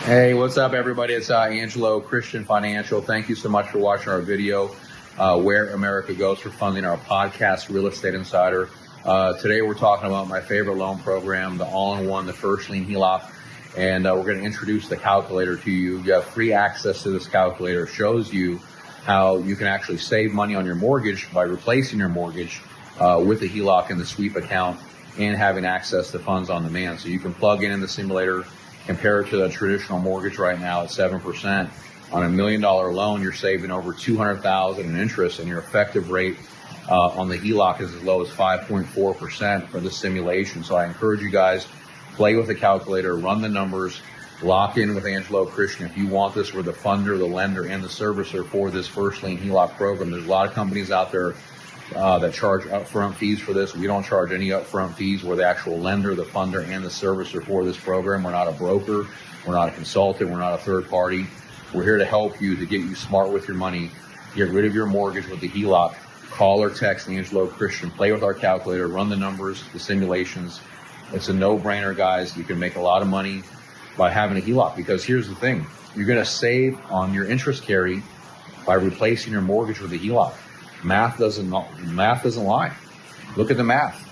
Hey, what's up, everybody? It's Angelo Christian Financial. Thank you so much for watching our video, Where America Goes, for funding our podcast, Real Estate Insider. Today, we're talking about my favorite loan program, the all-in-one, the First Lien Heloc. And we're going to introduce the calculator to you. You have free access to this calculator. It shows you how you can actually save money on your mortgage by replacing your mortgage with the HELOC and the sweep account and having access to funds on demand. So you can plug in the simulator, compare it to the traditional mortgage right now at 7%. On $1 million loan, you're saving over $200,000 in interest, and your effective rate on the HELOC is as low as 5.4% for the simulation. So I encourage you guys, play with the calculator, run the numbers, lock in with Angelo Christian. If you want this, we're the funder, the lender, and the servicer for this First Lien Heloc program. There's a lot of companies out there that charge upfront fees for this. We don't charge any upfront fees. We're the actual lender, the funder, and the servicer for this program. We're not a broker. We're not a consultant. We're not a third party. We're here to help you, to get you smart with your money, get rid of your mortgage with the HELOC. Call or text Angelo Christian. Play with our calculator. Run the numbers, the simulations. It's a no-brainer, guys. You can make a lot of money by having a HELOC, because here's the thing. You're going to save on your interest carry by replacing your mortgage with a HELOC. Math doesn't lie. Look at the math.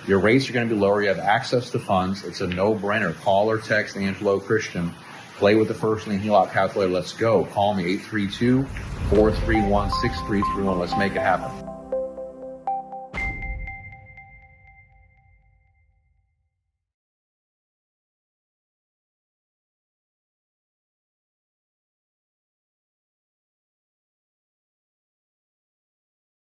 Your rates are going to be lower. You have access to funds. It's a no-brainer. Call or text Angelo Christian. Play with the First Lien Heloc calculator. Let's go. Call me 832-431-6331. Let's make it happen.